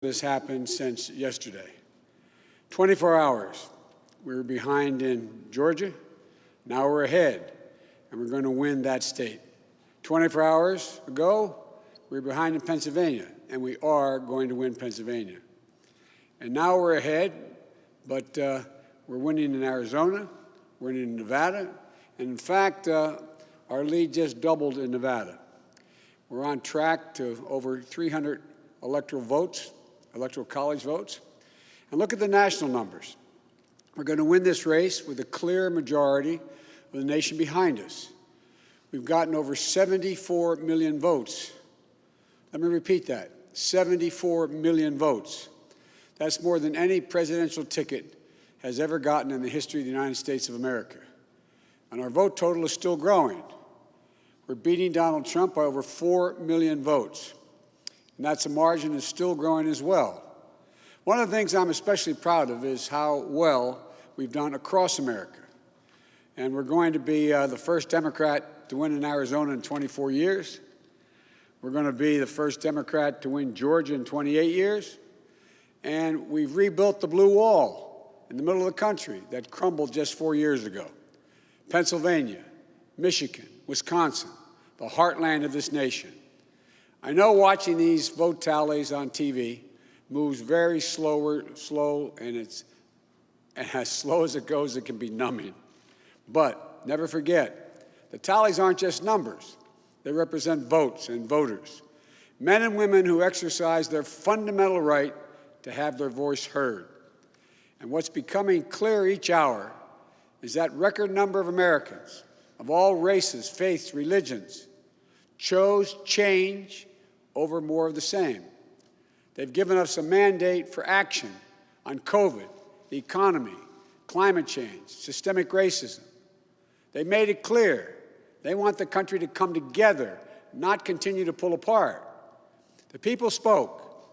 This happened since yesterday. 24 hours. We were behind in Georgia. Now we're ahead, and we're going to win that state. 24 hours ago, we were behind in Pennsylvania, and we are going to win Pennsylvania. And now we're ahead, but we're winning in Arizona, we're winning in Nevada, and in fact, our lead just doubled in Nevada. We're on track to over 300 electoral college votes. And look at the national numbers. We're going to win this race with a clear majority of the nation behind us. We've gotten over 74 million votes. Let me repeat that, 74 million votes. That's more than any presidential ticket has ever gotten in the history of the United States of America. And our vote total is still growing. We're beating Donald Trump by over 4 million votes. And that's a margin that's still growing as well. One of the things I'm especially proud of is how well we've done across America. And we're going to be the first Democrat to win in Arizona in 24 years. We're going to be the first Democrat to win Georgia in 28 years. And we've rebuilt the blue wall in the middle of the country that crumbled just 4 years ago. Pennsylvania, Michigan, Wisconsin, the heartland of this nation. I know watching these vote tallies on TV moves very slow, and as slow as it goes, it can be numbing. But never forget, the tallies aren't just numbers. They represent votes and voters, men and women who exercise their fundamental right to have their voice heard. And what's becoming clear each hour is that record number of Americans of all races, faiths, religions chose change over more of the same. They've given us a mandate for action on COVID, the economy, climate change, systemic racism. They made it clear they want the country to come together, not continue to pull apart. The people spoke,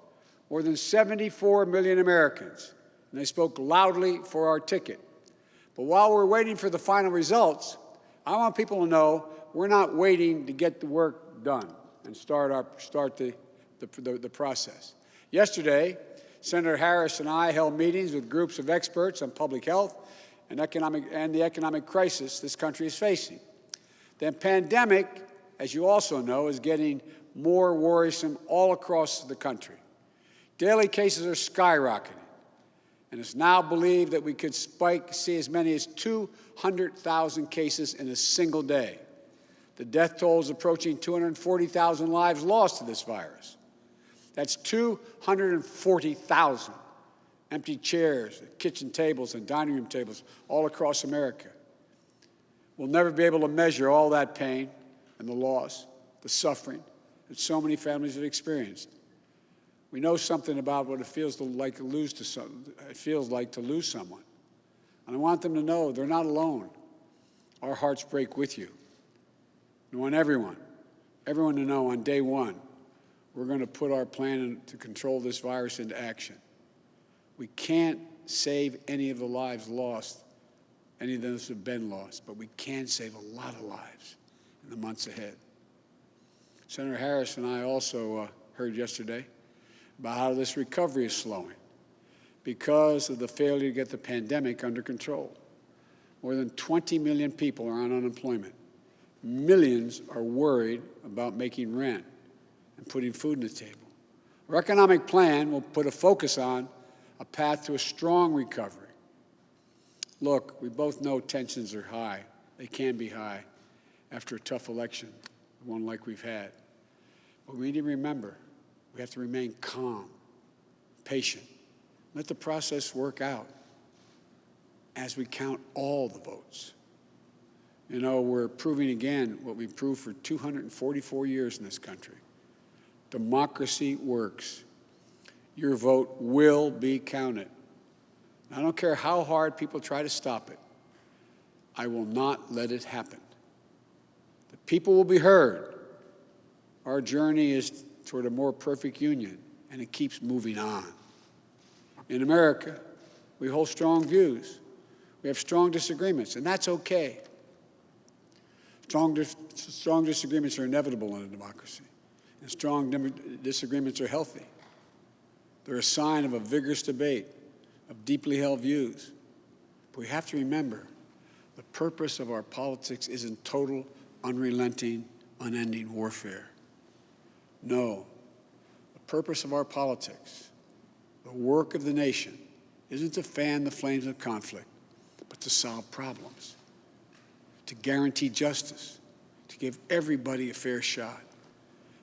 more than 74 million Americans, and they spoke loudly for our ticket. But while we're waiting for the final results, I want people to know we're not waiting to get the work done and start the process. Yesterday, Senator Harris and I held meetings with groups of experts on public health and the economic crisis this country is facing. The pandemic, as you also know, is getting more worrisome all across the country. Daily cases are skyrocketing, and it's now believed that we could see as many as 200,000 cases in a single day. The death toll is approaching 240,000 lives lost to this virus. That's 240,000 empty chairs, kitchen tables, and dining room tables all across America. We'll never be able to measure all that pain and the loss, the suffering that so many families have experienced. We know something about what it feels like to lose someone. And I want them to know they're not alone. Our hearts break with you. I want everyone to know on day one, we're going to put our plan to control this virus into action. We can't save any of the lives lost, any of those who have been lost, but we can save a lot of lives in the months ahead. Senator Harris and I also heard yesterday about how this recovery is slowing because of the failure to get the pandemic under control. More than 20 million people are on unemployment. Millions are worried about making rent and putting food on the table. Our economic plan will put a focus on a path to a strong recovery. Look, we both know tensions are high. They can be high after a tough election, one like we've had. But we need to remember, we have to remain calm, patient, let the process work out as we count all the votes. You know, we're proving again what we've proved for 244 years in this country. Democracy works. Your vote will be counted. I don't care how hard people try to stop it. I will not let it happen. The people will be heard. Our journey is toward a more perfect union, and it keeps moving on. In America, we hold strong views. We have strong disagreements, and that's okay. Strong disagreements are inevitable in a democracy, and strong disagreements are healthy. They're a sign of a vigorous debate, of deeply held views. But we have to remember, the purpose of our politics isn't total, unrelenting, unending warfare. No, the purpose of our politics, the work of the nation, isn't to fan the flames of conflict, but to solve problems, to guarantee justice, to give everybody a fair shot,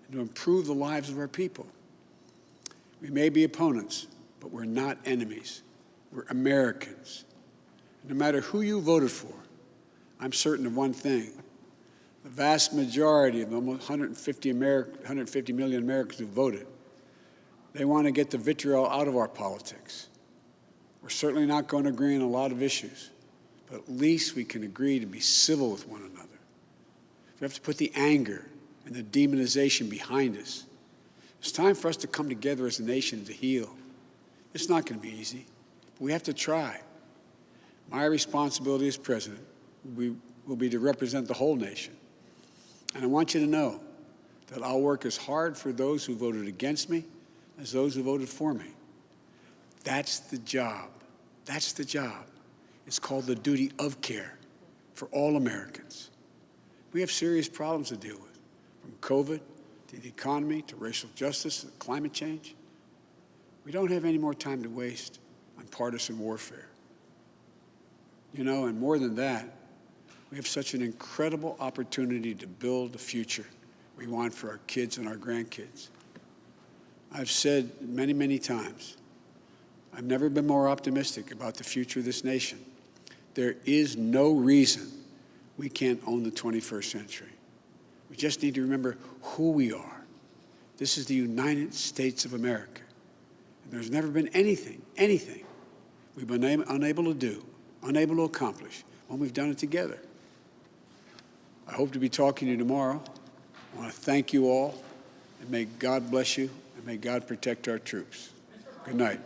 and to improve the lives of our people. We may be opponents, but we're not enemies. We're Americans. No matter who you voted for, I'm certain of one thing. The vast majority of almost 150 million Americans who voted, they want to get the vitriol out of our politics. We're certainly not going to agree on a lot of issues, but at least we can agree to be civil with one another. We have to put the anger and the demonization behind us. It's time for us to come together as a nation to heal. It's not going to be easy, but we have to try. My responsibility as president will be to represent the whole nation. And I want you to know that I'll work as hard for those who voted against me as those who voted for me. That's the job. That's the job. It's called the duty of care for all Americans. We have serious problems to deal with, from COVID to the economy to racial justice to climate change. We don't have any more time to waste on partisan warfare. You know, and more than that, we have such an incredible opportunity to build the future we want for our kids and our grandkids. I've said many, many times, I've never been more optimistic about the future of this nation. There is no reason we can't own the 21st century. We just need to remember who we are. This is the United States of America. And there's never been anything we've been unable to do, unable to accomplish when we've done it together. I hope to be talking to you tomorrow. I want to thank you all, and may God bless you, and may God protect our troops. Good night.